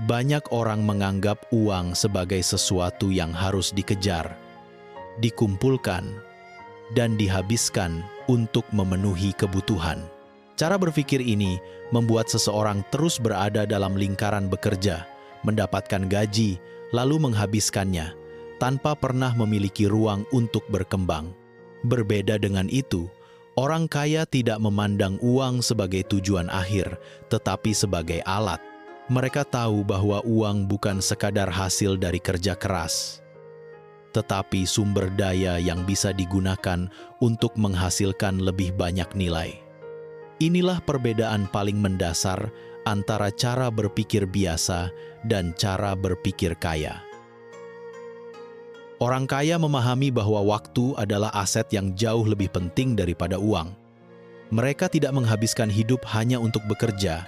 Banyak orang menganggap uang sebagai sesuatu yang harus dikejar, dikumpulkan, dan dihabiskan untuk memenuhi kebutuhan. Cara berpikir ini membuat seseorang terus berada dalam lingkaran bekerja, mendapatkan gaji, lalu menghabiskannya, tanpa pernah memiliki ruang untuk berkembang. Berbeda dengan itu, orang kaya tidak memandang uang sebagai tujuan akhir, tetapi sebagai alat. Mereka tahu bahwa uang bukan sekadar hasil dari kerja keras, tetapi sumber daya yang bisa digunakan untuk menghasilkan lebih banyak nilai. Inilah perbedaan paling mendasar antara cara berpikir biasa dan cara berpikir kaya. Orang kaya memahami bahwa waktu adalah aset yang jauh lebih penting daripada uang. Mereka tidak menghabiskan hidup hanya untuk bekerja,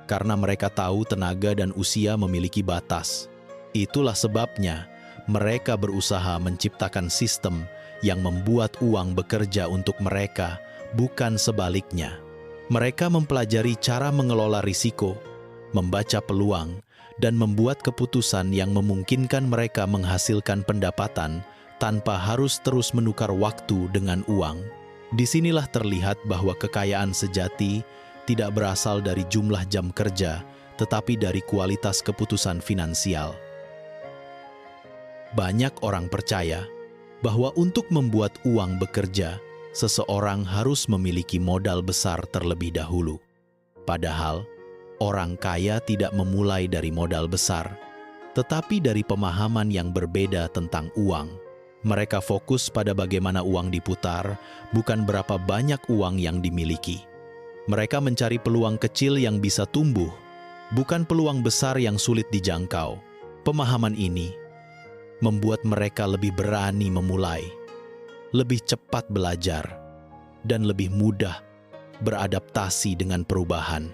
karena mereka tahu tenaga dan usia memiliki batas. Itulah sebabnya mereka berusaha menciptakan sistem yang membuat uang bekerja untuk mereka, bukan sebaliknya. Mereka mempelajari cara mengelola risiko, membaca peluang, dan membuat keputusan yang memungkinkan mereka menghasilkan pendapatan tanpa harus terus menukar waktu dengan uang. Disinilah terlihat bahwa kekayaan sejati tidak berasal dari jumlah jam kerja, tetapi dari kualitas keputusan finansial. Banyak orang percaya bahwa untuk membuat uang bekerja, seseorang harus memiliki modal besar terlebih dahulu. Padahal, orang kaya tidak memulai dari modal besar, tetapi dari pemahaman yang berbeda tentang uang. Mereka fokus pada bagaimana uang diputar, bukan berapa banyak uang yang dimiliki. Mereka mencari peluang kecil yang bisa tumbuh, bukan peluang besar yang sulit dijangkau. Pemahaman ini membuat mereka lebih berani memulai, lebih cepat belajar, dan lebih mudah beradaptasi dengan perubahan.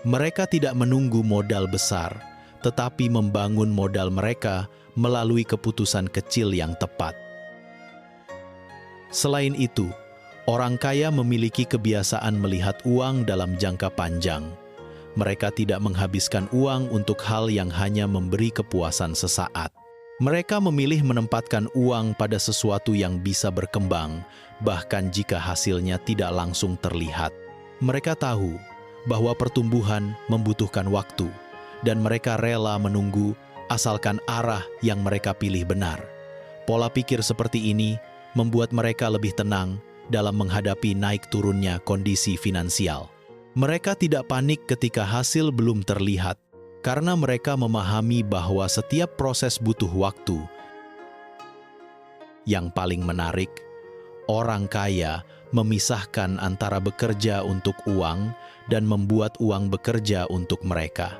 Mereka tidak menunggu modal besar, tetapi membangun modal mereka melalui keputusan kecil yang tepat. Selain itu, orang kaya memiliki kebiasaan melihat uang dalam jangka panjang. Mereka tidak menghabiskan uang untuk hal yang hanya memberi kepuasan sesaat. Mereka memilih menempatkan uang pada sesuatu yang bisa berkembang, bahkan jika hasilnya tidak langsung terlihat. Mereka tahu bahwa pertumbuhan membutuhkan waktu, dan mereka rela menunggu asalkan arah yang mereka pilih benar. Pola pikir seperti ini membuat mereka lebih tenang dalam menghadapi naik turunnya kondisi finansial. Mereka tidak panik ketika hasil belum terlihat, karena mereka memahami bahwa setiap proses butuh waktu. Yang paling menarik, orang kaya memisahkan antara bekerja untuk uang dan membuat uang bekerja untuk mereka.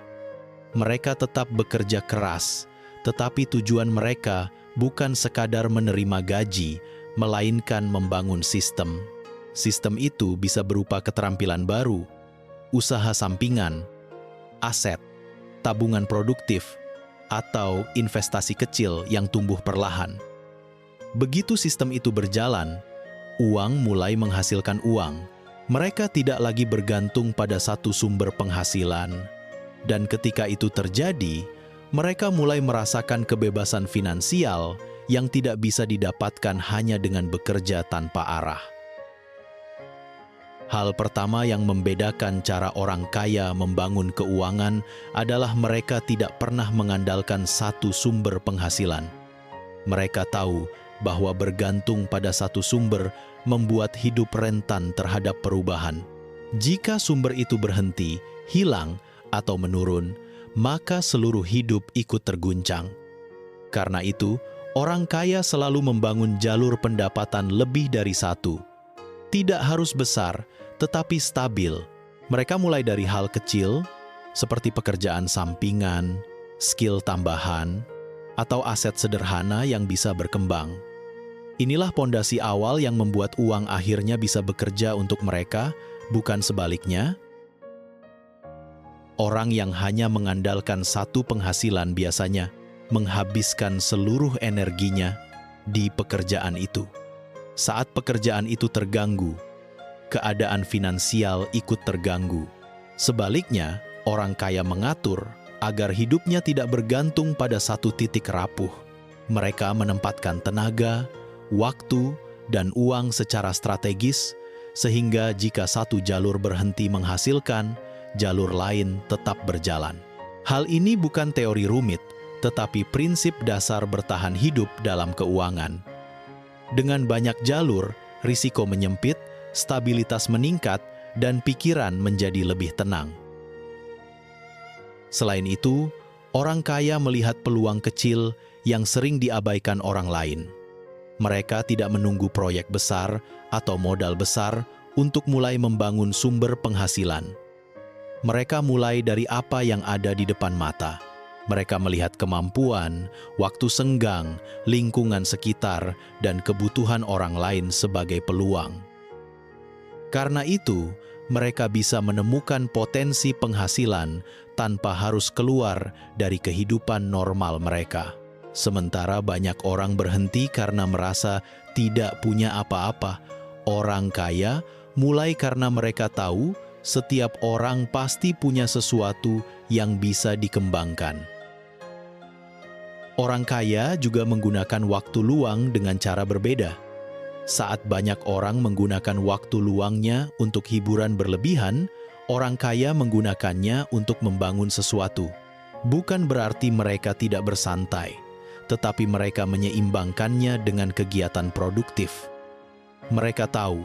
Mereka tetap bekerja keras, tetapi tujuan mereka bukan sekadar menerima gaji, melainkan membangun sistem. Sistem itu bisa berupa keterampilan baru, usaha sampingan, aset, tabungan produktif, atau investasi kecil yang tumbuh perlahan. Begitu sistem itu berjalan, uang mulai menghasilkan uang. Mereka tidak lagi bergantung pada satu sumber penghasilan. Dan ketika itu terjadi, mereka mulai merasakan kebebasan finansial yang tidak bisa didapatkan hanya dengan bekerja tanpa arah. Hal pertama yang membedakan cara orang kaya membangun keuangan adalah mereka tidak pernah mengandalkan satu sumber penghasilan. Mereka tahu bahwa bergantung pada satu sumber membuat hidup rentan terhadap perubahan. Jika sumber itu berhenti, hilang, atau menurun, maka seluruh hidup ikut terguncang. Karena itu, orang kaya selalu membangun jalur pendapatan lebih dari satu. Tidak harus besar, tetapi stabil. Mereka mulai dari hal kecil, seperti pekerjaan sampingan, skill tambahan, atau aset sederhana yang bisa berkembang. Inilah pondasi awal yang membuat uang akhirnya bisa bekerja untuk mereka, bukan sebaliknya. Orang yang hanya mengandalkan satu penghasilan biasanya menghabiskan seluruh energinya di pekerjaan itu. Saat pekerjaan itu terganggu, keadaan finansial ikut terganggu. Sebaliknya, orang kaya mengatur agar hidupnya tidak bergantung pada satu titik rapuh. Mereka menempatkan tenaga, waktu, dan uang secara strategis, sehingga jika satu jalur berhenti menghasilkan, jalur lain tetap berjalan. Hal ini bukan teori rumit, tetapi prinsip dasar bertahan hidup dalam keuangan. Dengan banyak jalur, risiko menyempit, stabilitas meningkat, dan pikiran menjadi lebih tenang. Selain itu, orang kaya melihat peluang kecil yang sering diabaikan orang lain. Mereka tidak menunggu proyek besar atau modal besar untuk mulai membangun sumber penghasilan. Mereka mulai dari apa yang ada di depan mata. Mereka melihat kemampuan, waktu senggang, lingkungan sekitar, dan kebutuhan orang lain sebagai peluang. Karena itu, mereka bisa menemukan potensi penghasilan tanpa harus keluar dari kehidupan normal mereka. Sementara banyak orang berhenti karena merasa tidak punya apa-apa. Orang kaya mulai karena mereka tahu setiap orang pasti punya sesuatu yang bisa dikembangkan. Orang kaya juga menggunakan waktu luang dengan cara berbeda. Saat banyak orang menggunakan waktu luangnya untuk hiburan berlebihan, orang kaya menggunakannya untuk membangun sesuatu. Bukan berarti mereka tidak bersantai, tetapi mereka menyeimbangkannya dengan kegiatan produktif. Mereka tahu,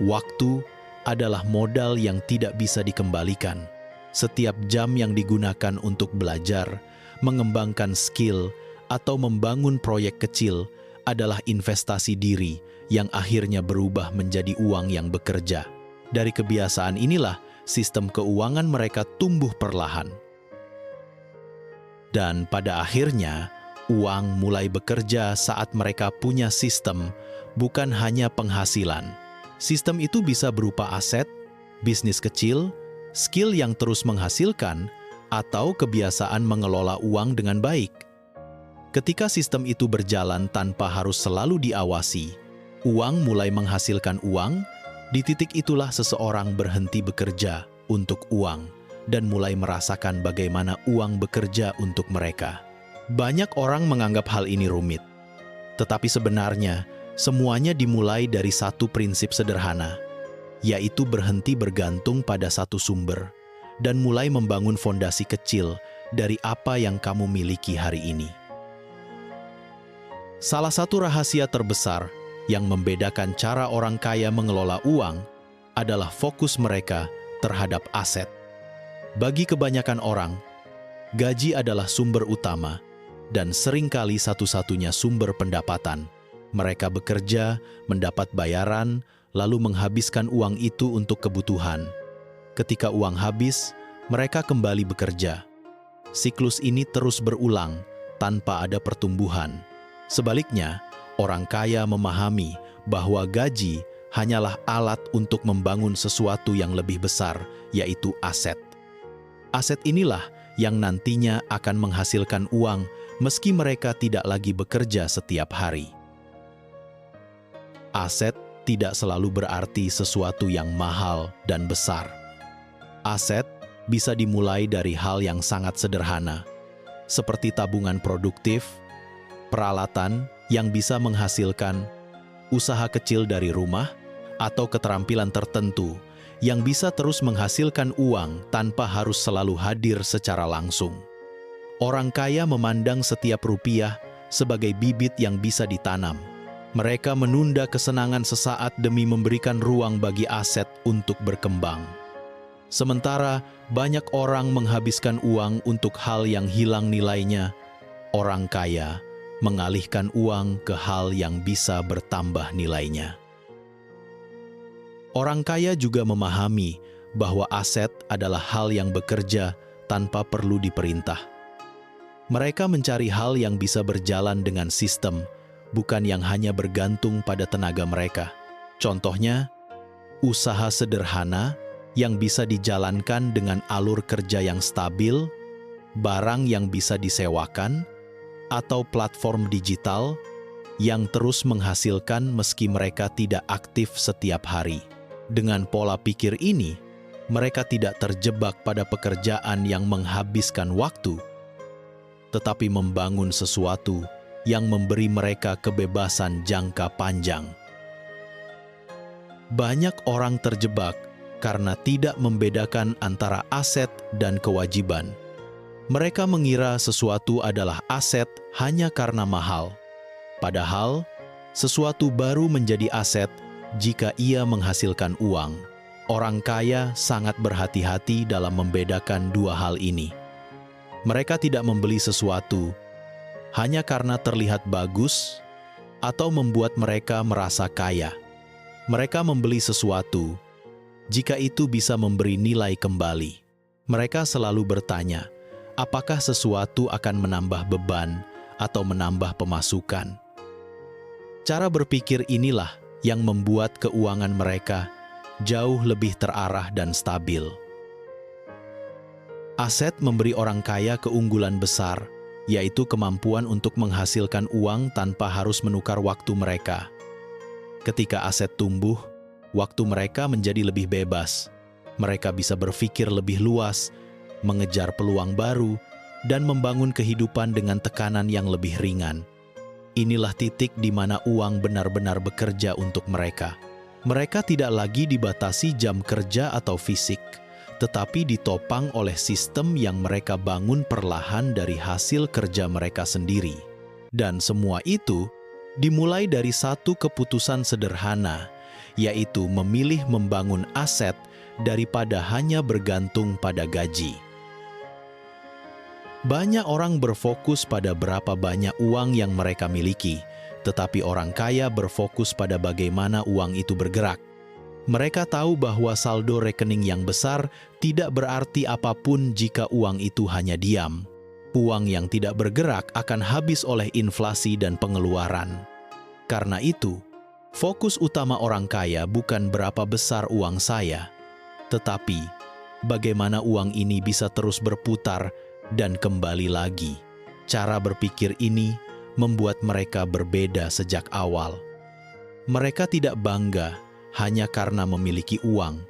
waktu adalah modal yang tidak bisa dikembalikan. Setiap jam yang digunakan untuk belajar, mengembangkan skill, atau membangun proyek kecil adalah investasi diri yang akhirnya berubah menjadi uang yang bekerja. Dari kebiasaan inilah, sistem keuangan mereka tumbuh perlahan. Dan pada akhirnya, uang mulai bekerja saat mereka punya sistem, bukan hanya penghasilan. Sistem itu bisa berupa aset, bisnis kecil, skill yang terus menghasilkan, atau kebiasaan mengelola uang dengan baik. Ketika sistem itu berjalan tanpa harus selalu diawasi, uang mulai menghasilkan uang. Di titik itulah seseorang berhenti bekerja untuk uang dan mulai merasakan bagaimana uang bekerja untuk mereka. Banyak orang menganggap hal ini rumit, tetapi sebenarnya semuanya dimulai dari satu prinsip sederhana, yaitu berhenti bergantung pada satu sumber dan mulai membangun fondasi kecil dari apa yang kamu miliki hari ini. Salah satu rahasia terbesar yang membedakan cara orang kaya mengelola uang adalah fokus mereka terhadap aset. Bagi kebanyakan orang, gaji adalah sumber utama dan seringkali satu-satunya sumber pendapatan. Mereka bekerja, mendapat bayaran, lalu menghabiskan uang itu untuk kebutuhan. Ketika uang habis, mereka kembali bekerja. Siklus ini terus berulang tanpa ada pertumbuhan. Sebaliknya, orang kaya memahami bahwa gaji hanyalah alat untuk membangun sesuatu yang lebih besar, yaitu aset. Aset inilah yang nantinya akan menghasilkan uang meski mereka tidak lagi bekerja setiap hari. Aset tidak selalu berarti sesuatu yang mahal dan besar. Aset bisa dimulai dari hal yang sangat sederhana, seperti tabungan produktif, peralatan yang bisa menghasilkan, usaha kecil dari rumah, atau keterampilan tertentu yang bisa terus menghasilkan uang tanpa harus selalu hadir secara langsung. Orang kaya memandang setiap rupiah sebagai bibit yang bisa ditanam. Mereka menunda kesenangan sesaat demi memberikan ruang bagi aset untuk berkembang. Sementara banyak orang menghabiskan uang untuk hal yang hilang nilainya, orang kaya mengalihkan uang ke hal yang bisa bertambah nilainya. Orang kaya juga memahami bahwa aset adalah hal yang bekerja tanpa perlu diperintah. Mereka mencari hal yang bisa berjalan dengan sistem, bukan yang hanya bergantung pada tenaga mereka. Contohnya, usaha sederhana yang bisa dijalankan dengan alur kerja yang stabil, barang yang bisa disewakan, atau platform digital yang terus menghasilkan meski mereka tidak aktif setiap hari. Dengan pola pikir ini, Mereka tidak terjebak pada pekerjaan yang menghabiskan waktu, tetapi membangun sesuatu yang memberi mereka kebebasan jangka panjang. Banyak orang terjebak karena tidak membedakan antara aset dan kewajiban. Mereka mengira sesuatu adalah aset hanya karena mahal. Padahal, sesuatu baru menjadi aset jika ia menghasilkan uang. Orang kaya sangat berhati-hati dalam membedakan dua hal ini. Mereka tidak membeli sesuatu hanya karena terlihat bagus atau membuat mereka merasa kaya. Mereka membeli sesuatu jika itu bisa memberi nilai kembali. Mereka selalu bertanya, apakah sesuatu akan menambah beban atau menambah pemasukan? Cara berpikir inilah yang membuat keuangan mereka jauh lebih terarah dan stabil. Aset memberi orang kaya keunggulan besar, yaitu kemampuan untuk menghasilkan uang tanpa harus menukar waktu mereka. Ketika aset tumbuh, waktu mereka menjadi lebih bebas. Mereka bisa berpikir lebih luas, mengejar peluang baru, dan membangun kehidupan dengan tekanan yang lebih ringan. Inilah titik di mana uang benar-benar bekerja untuk mereka. Mereka tidak lagi dibatasi jam kerja atau fisik, tetapi ditopang oleh sistem yang mereka bangun perlahan dari hasil kerja mereka sendiri. Dan semua itu dimulai dari satu keputusan sederhana, yaitu memilih membangun aset daripada hanya bergantung pada gaji. Banyak orang berfokus pada berapa banyak uang yang mereka miliki, tetapi orang kaya berfokus pada bagaimana uang itu bergerak. Mereka tahu bahwa saldo rekening yang besar tidak berarti apapun jika uang itu hanya diam. Uang yang tidak bergerak akan habis oleh inflasi dan pengeluaran. Karena itu, fokus utama orang kaya bukan berapa besar uang saya, tetapi bagaimana uang ini bisa terus berputar dan kembali lagi. Cara berpikir ini membuat mereka berbeda sejak awal. Mereka tidak bangga hanya karena memiliki uang,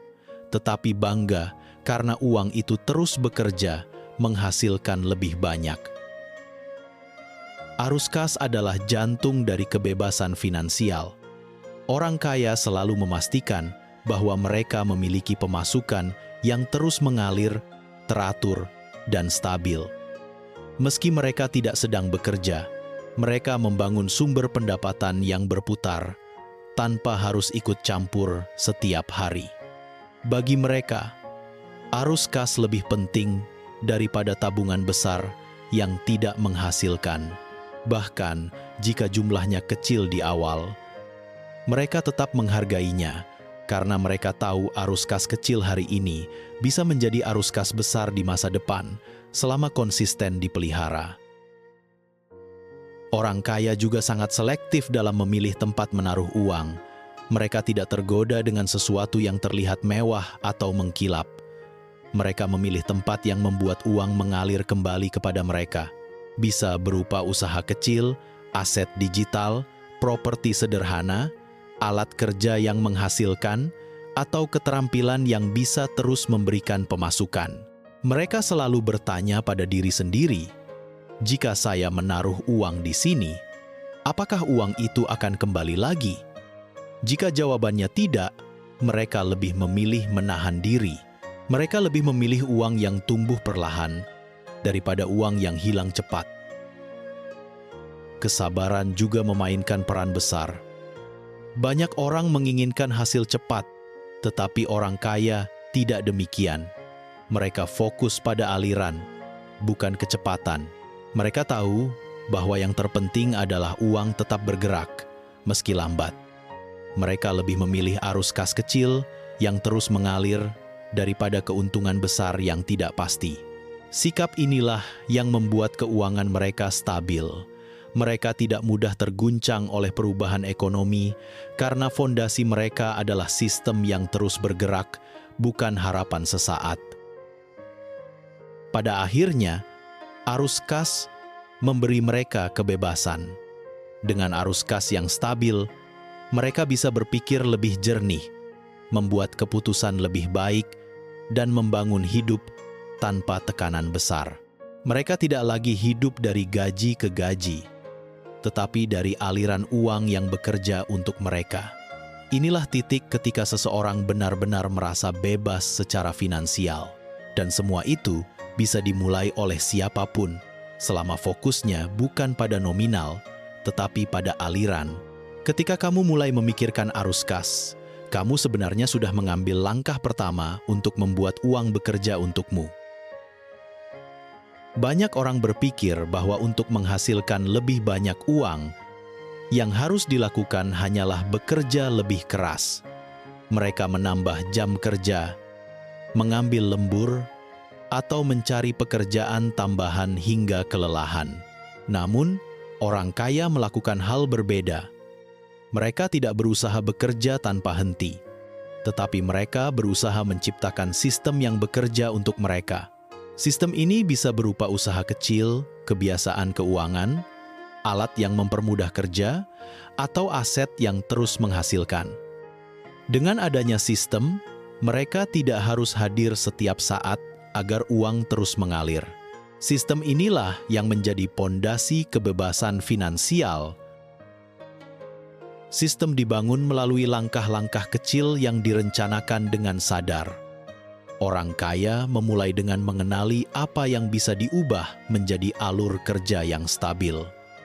tetapi bangga karena uang itu terus bekerja menghasilkan lebih banyak. Arus kas adalah jantung dari kebebasan finansial. Orang kaya selalu memastikan bahwa mereka memiliki pemasukan yang terus mengalir, teratur, dan stabil. Meski mereka tidak sedang bekerja, mereka membangun sumber pendapatan yang berputar tanpa harus ikut campur setiap hari. Bagi mereka, arus kas lebih penting daripada tabungan besar yang tidak menghasilkan. Bahkan jika jumlahnya kecil di awal, mereka tetap menghargainya karena mereka tahu arus kas kecil hari ini bisa menjadi arus kas besar di masa depan selama konsisten dipelihara. Orang kaya juga sangat selektif dalam memilih tempat menaruh uang. Mereka tidak tergoda dengan sesuatu yang terlihat mewah atau mengkilap. Mereka memilih tempat yang membuat uang mengalir kembali kepada mereka. Bisa berupa usaha kecil, aset digital, properti sederhana, alat kerja yang menghasilkan, atau keterampilan yang bisa terus memberikan pemasukan. Mereka selalu bertanya pada diri sendiri, jika saya menaruh uang di sini, apakah uang itu akan kembali lagi? Jika jawabannya tidak, mereka lebih memilih menahan diri. Mereka lebih memilih uang yang tumbuh perlahan daripada uang yang hilang cepat. Kesabaran juga memainkan peran besar. Banyak orang menginginkan hasil cepat, tetapi orang kaya tidak demikian. Mereka fokus pada aliran, bukan kecepatan. Mereka tahu bahwa yang terpenting adalah uang tetap bergerak, meski lambat. Mereka lebih memilih arus kas kecil yang terus mengalir daripada keuntungan besar yang tidak pasti. Sikap inilah yang membuat keuangan mereka stabil. Mereka tidak mudah terguncang oleh perubahan ekonomi karena fondasi mereka adalah sistem yang terus bergerak, bukan harapan sesaat. Pada akhirnya, arus kas memberi mereka kebebasan. Dengan arus kas yang stabil, mereka bisa berpikir lebih jernih, membuat keputusan lebih baik, dan membangun hidup tanpa tekanan besar. Mereka tidak lagi hidup dari gaji ke gaji, tetapi dari aliran uang yang bekerja untuk mereka. Inilah titik ketika seseorang benar-benar merasa bebas secara finansial. Dan semua itu bisa dimulai oleh siapapun, selama fokusnya bukan pada nominal, tetapi pada aliran. Ketika kamu mulai memikirkan arus kas, kamu sebenarnya sudah mengambil langkah pertama untuk membuat uang bekerja untukmu. Banyak orang berpikir bahwa untuk menghasilkan lebih banyak uang, yang harus dilakukan hanyalah bekerja lebih keras. Mereka menambah jam kerja, mengambil lembur, atau mencari pekerjaan tambahan hingga kelelahan. Namun, orang kaya melakukan hal berbeda. Mereka tidak berusaha bekerja tanpa henti, tetapi mereka berusaha menciptakan sistem yang bekerja untuk mereka. Sistem ini bisa berupa usaha kecil, kebiasaan keuangan, alat yang mempermudah kerja, atau aset yang terus menghasilkan. Dengan adanya sistem, mereka tidak harus hadir setiap saat agar uang terus mengalir. Sistem inilah yang menjadi pondasi kebebasan finansial. Sistem dibangun melalui langkah-langkah kecil yang direncanakan dengan sadar. Orang kaya memulai dengan mengenali apa yang bisa diubah menjadi alur kerja yang stabil.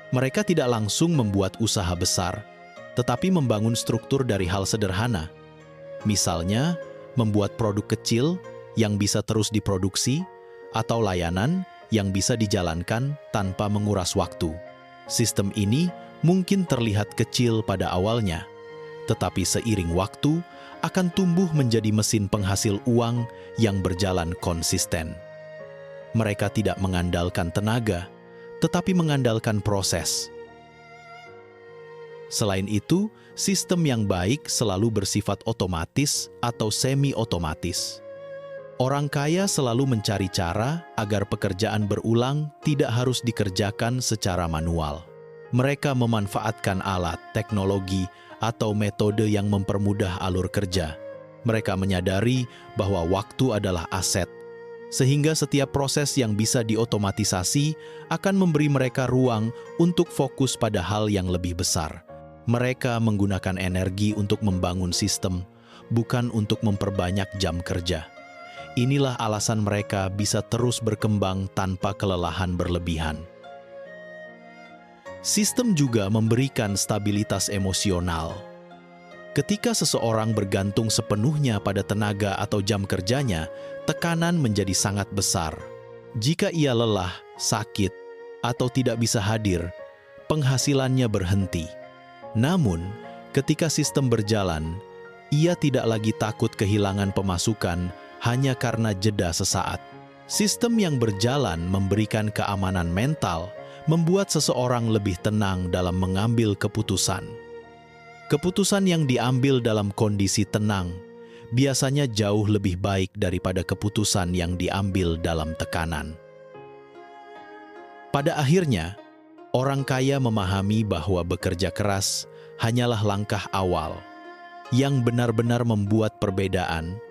Mereka tidak langsung membuat usaha besar, tetapi membangun struktur dari hal sederhana. Misalnya, membuat produk kecil yang bisa terus diproduksi, atau layanan yang bisa dijalankan tanpa menguras waktu. Sistem ini mungkin terlihat kecil pada awalnya, tetapi seiring waktu akan tumbuh menjadi mesin penghasil uang yang berjalan konsisten. Mereka tidak mengandalkan tenaga, tetapi mengandalkan proses. Selain itu, sistem yang baik selalu bersifat otomatis atau semi-otomatis. Orang kaya selalu mencari cara agar pekerjaan berulang tidak harus dikerjakan secara manual. Mereka memanfaatkan alat, teknologi, atau metode yang mempermudah alur kerja. Mereka menyadari bahwa waktu adalah aset, sehingga setiap proses yang bisa diotomatisasi akan memberi mereka ruang untuk fokus pada hal yang lebih besar. Mereka menggunakan energi untuk membangun sistem, bukan untuk memperbanyak jam kerja. Inilah alasan mereka bisa terus berkembang tanpa kelelahan berlebihan. Sistem juga memberikan stabilitas emosional. Ketika seseorang bergantung sepenuhnya pada tenaga atau jam kerjanya, tekanan menjadi sangat besar. Jika ia lelah, sakit, atau tidak bisa hadir, penghasilannya berhenti. Namun, ketika sistem berjalan, ia tidak lagi takut kehilangan pemasukan hanya karena jeda sesaat. Sistem yang berjalan memberikan keamanan mental, membuat seseorang lebih tenang dalam mengambil keputusan. Keputusan yang diambil dalam kondisi tenang biasanya jauh lebih baik daripada keputusan yang diambil dalam tekanan. Pada akhirnya, orang kaya memahami bahwa bekerja keras hanyalah langkah awal. Yang benar-benar membuat perbedaan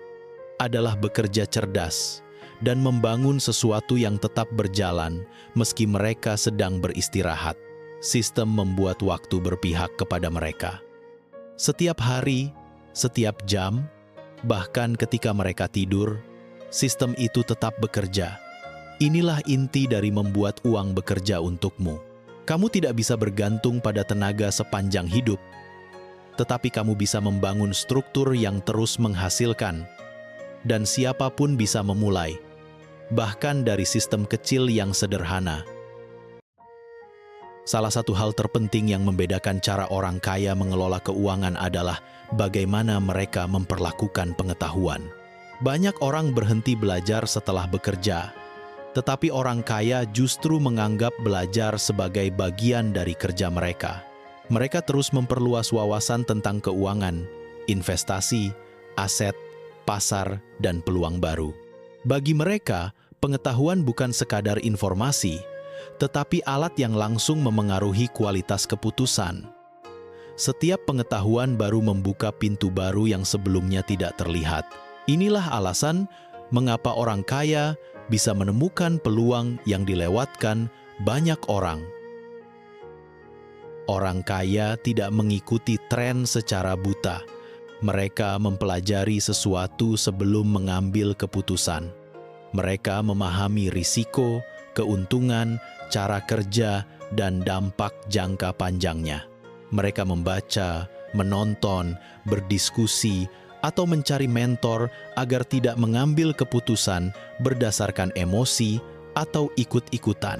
adalah bekerja cerdas dan membangun sesuatu yang tetap berjalan meski mereka sedang beristirahat. Sistem membuat waktu berpihak kepada mereka. Setiap hari, setiap jam, bahkan ketika mereka tidur, sistem itu tetap bekerja. Inilah inti dari membuat uang bekerja untukmu. Kamu tidak bisa bergantung pada tenaga sepanjang hidup, tetapi kamu bisa membangun struktur yang terus menghasilkan, dan siapapun bisa memulai, bahkan dari sistem kecil yang sederhana. Salah satu hal terpenting yang membedakan cara orang kaya mengelola keuangan adalah bagaimana mereka memperlakukan pengetahuan. Banyak orang berhenti belajar setelah bekerja, tetapi orang kaya justru menganggap belajar sebagai bagian dari kerja mereka. Mereka terus memperluas wawasan tentang keuangan, investasi, aset, pasar, dan peluang baru. Bagi mereka, pengetahuan bukan sekadar informasi, tetapi alat yang langsung memengaruhi kualitas keputusan. Setiap pengetahuan baru membuka pintu baru yang sebelumnya tidak terlihat. Inilah alasan mengapa orang kaya bisa menemukan peluang yang dilewatkan banyak orang. Orang kaya tidak mengikuti tren secara buta. Mereka mempelajari sesuatu sebelum mengambil keputusan. Mereka memahami risiko, keuntungan, cara kerja, dan dampak jangka panjangnya. Mereka membaca, menonton, berdiskusi, atau mencari mentor agar tidak mengambil keputusan berdasarkan emosi atau ikut-ikutan.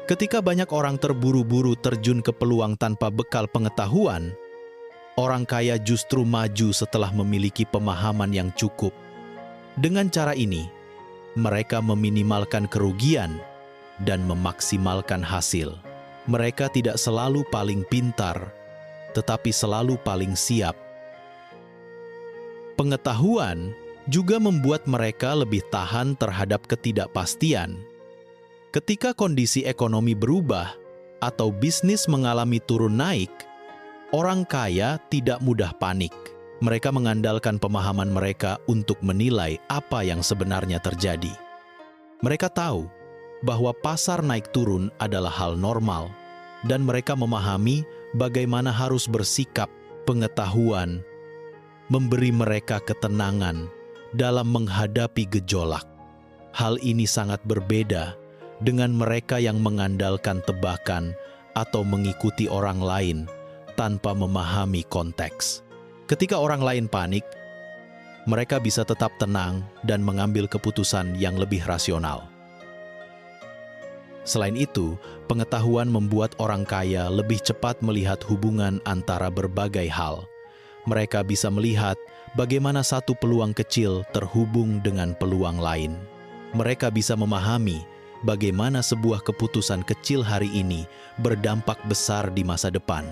Ketika banyak orang terburu-buru terjun ke peluang tanpa bekal pengetahuan, orang kaya justru maju setelah memiliki pemahaman yang cukup. Dengan cara ini, mereka meminimalkan kerugian dan memaksimalkan hasil. Mereka tidak selalu paling pintar, tetapi selalu paling siap. Pengetahuan juga membuat mereka lebih tahan terhadap ketidakpastian. Ketika kondisi ekonomi berubah atau bisnis mengalami turun naik, orang kaya tidak mudah panik. Mereka mengandalkan pemahaman mereka untuk menilai apa yang sebenarnya terjadi. Mereka tahu bahwa pasar naik turun adalah hal normal, dan mereka memahami bagaimana harus bersikap. Pengetahuan memberi mereka ketenangan dalam menghadapi gejolak. Hal ini sangat berbeda dengan mereka yang mengandalkan tebakan atau mengikuti orang lain tanpa memahami konteks. Ketika orang lain panik, mereka bisa tetap tenang dan mengambil keputusan yang lebih rasional. Selain itu, pengetahuan membuat orang kaya lebih cepat melihat hubungan antara berbagai hal. Mereka bisa melihat bagaimana satu peluang kecil terhubung dengan peluang lain. Mereka bisa memahami bagaimana sebuah keputusan kecil hari ini berdampak besar di masa depan.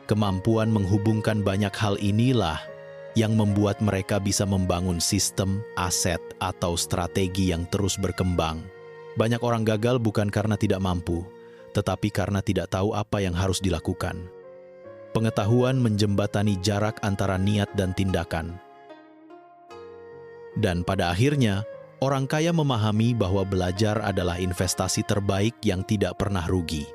Kemampuan menghubungkan banyak hal inilah yang membuat mereka bisa membangun sistem, aset, atau strategi yang terus berkembang. Banyak orang gagal bukan karena tidak mampu, tetapi karena tidak tahu apa yang harus dilakukan. Pengetahuan menjembatani jarak antara niat dan tindakan. Dan pada akhirnya, orang kaya memahami bahwa belajar adalah investasi terbaik yang tidak pernah rugi.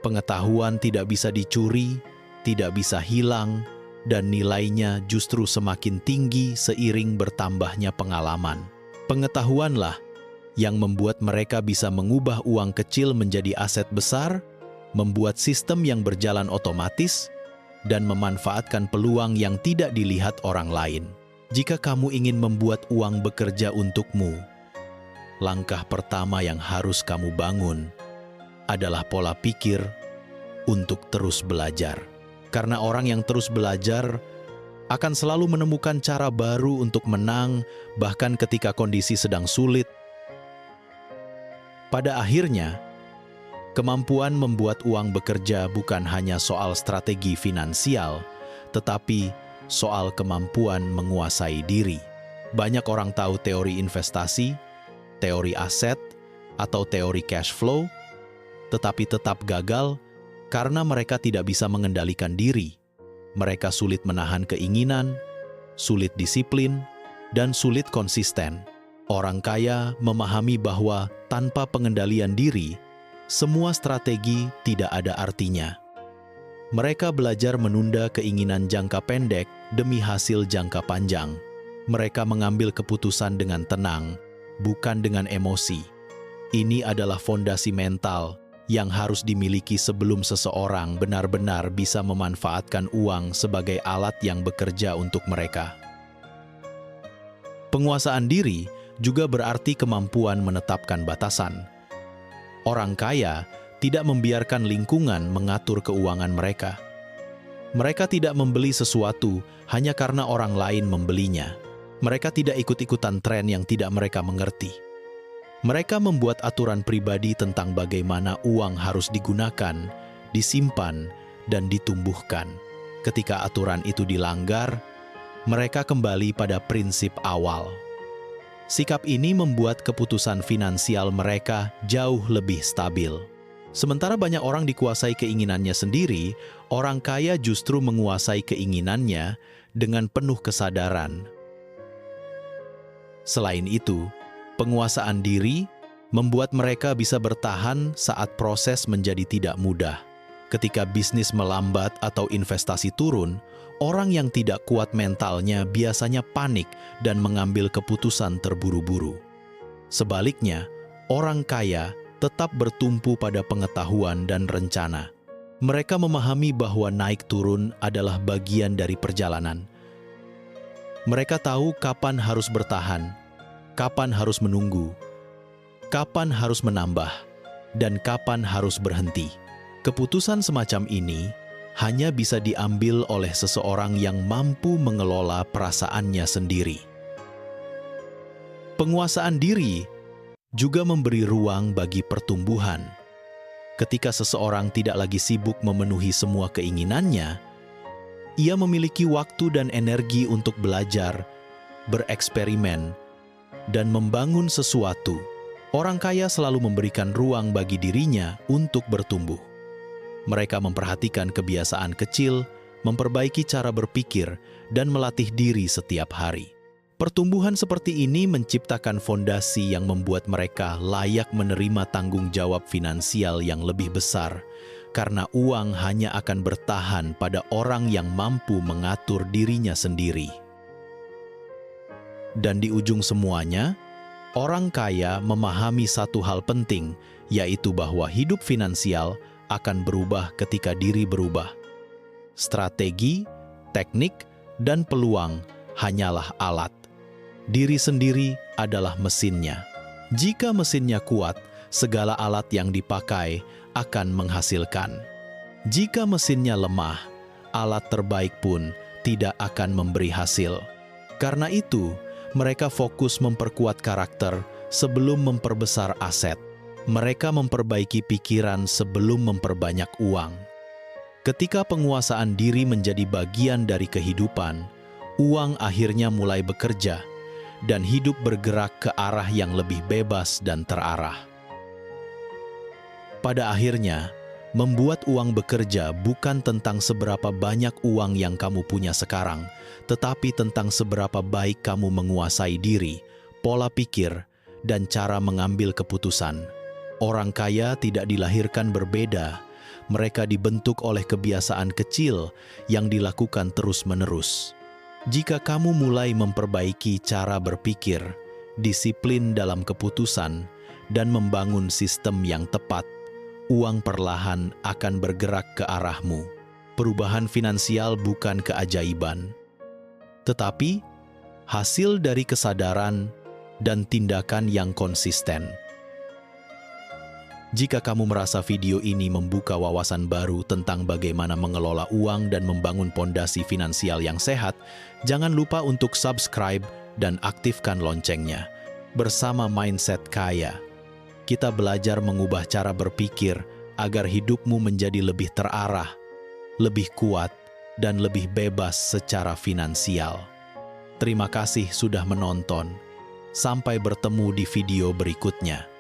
Pengetahuan tidak bisa dicuri, tidak bisa hilang, dan nilainya justru semakin tinggi seiring bertambahnya pengalaman. Pengetahuanlah yang membuat mereka bisa mengubah uang kecil menjadi aset besar, membuat sistem yang berjalan otomatis, dan memanfaatkan peluang yang tidak dilihat orang lain. Jika kamu ingin membuat uang bekerja untukmu, langkah pertama yang harus kamu bangun adalah pola pikir untuk terus belajar. Karena orang yang terus belajar akan selalu menemukan cara baru untuk menang, bahkan ketika kondisi sedang sulit. Pada akhirnya, kemampuan membuat uang bekerja bukan hanya soal strategi finansial, tetapi soal kemampuan menguasai diri. Banyak orang tahu teori investasi, teori aset, atau teori cash flow, tetapi tetap gagal karena mereka tidak bisa mengendalikan diri. Mereka sulit menahan keinginan, sulit disiplin, dan sulit konsisten. Orang kaya memahami bahwa tanpa pengendalian diri, semua strategi tidak ada artinya. Mereka belajar menunda keinginan jangka pendek demi hasil jangka panjang. Mereka mengambil keputusan dengan tenang, bukan dengan emosi. Ini adalah fondasi mental yang harus dimiliki sebelum seseorang benar-benar bisa memanfaatkan uang sebagai alat yang bekerja untuk mereka. Penguasaan diri juga berarti kemampuan menetapkan batasan. Orang kaya tidak membiarkan lingkungan mengatur keuangan mereka. Mereka tidak membeli sesuatu hanya karena orang lain membelinya. Mereka tidak ikut-ikutan tren yang tidak mereka mengerti. Mereka membuat aturan pribadi tentang bagaimana uang harus digunakan, disimpan, dan ditumbuhkan. Ketika aturan itu dilanggar, mereka kembali pada prinsip awal. Sikap ini membuat keputusan finansial mereka jauh lebih stabil. Sementara banyak orang dikuasai keinginannya sendiri, orang kaya justru menguasai keinginannya dengan penuh kesadaran. Selain itu, Penguasaan diri membuat mereka bisa bertahan saat proses menjadi tidak mudah. Ketika bisnis melambat atau investasi turun, orang yang tidak kuat mentalnya biasanya panik dan mengambil keputusan terburu-buru. Sebaliknya, orang kaya tetap bertumpu pada pengetahuan dan rencana. Mereka memahami bahwa naik turun adalah bagian dari perjalanan. Mereka tahu kapan harus bertahan, kapan harus menunggu, kapan harus menambah, dan kapan harus berhenti. Keputusan semacam ini hanya bisa diambil oleh seseorang yang mampu mengelola perasaannya sendiri. Penguasaan diri juga memberi ruang bagi pertumbuhan. Ketika seseorang tidak lagi sibuk memenuhi semua keinginannya, ia memiliki waktu dan energi untuk belajar, bereksperimen, dan membangun sesuatu. Orang kaya selalu memberikan ruang bagi dirinya untuk bertumbuh. Mereka memperhatikan kebiasaan kecil, memperbaiki cara berpikir, dan melatih diri setiap hari. Pertumbuhan seperti ini menciptakan fondasi yang membuat mereka layak menerima tanggung jawab finansial yang lebih besar, karena uang hanya akan bertahan pada orang yang mampu mengatur dirinya sendiri. Dan di ujung semuanya, orang kaya memahami satu hal penting, yaitu bahwa hidup finansial akan berubah ketika diri berubah. Strategi, teknik, dan peluang hanyalah alat. Diri sendiri adalah mesinnya. Jika mesinnya kuat, segala alat yang dipakai akan menghasilkan. Jika mesinnya lemah, alat terbaik pun tidak akan memberi hasil. Karena itu, mereka fokus memperkuat karakter sebelum memperbesar aset. Mereka memperbaiki pikiran sebelum memperbanyak uang. Ketika penguasaan diri menjadi bagian dari kehidupan, uang akhirnya mulai bekerja, dan hidup bergerak ke arah yang lebih bebas dan terarah. Pada akhirnya, membuat uang bekerja bukan tentang seberapa banyak uang yang kamu punya sekarang, tetapi tentang seberapa baik kamu menguasai diri, pola pikir, dan cara mengambil keputusan. Orang kaya tidak dilahirkan berbeda, mereka dibentuk oleh kebiasaan kecil yang dilakukan terus-menerus. Jika kamu mulai memperbaiki cara berpikir, disiplin dalam keputusan, dan membangun sistem yang tepat, uang perlahan akan bergerak ke arahmu. Perubahan finansial bukan keajaiban, tetapi hasil dari kesadaran dan tindakan yang konsisten. Jika kamu merasa video ini membuka wawasan baru tentang bagaimana mengelola uang dan membangun pondasi finansial yang sehat, jangan lupa untuk subscribe dan aktifkan loncengnya. Bersama Mindset Kaya, kita belajar mengubah cara berpikir agar hidupmu menjadi lebih terarah, lebih kuat, dan lebih bebas secara finansial. Terima kasih sudah menonton. Sampai bertemu di video berikutnya.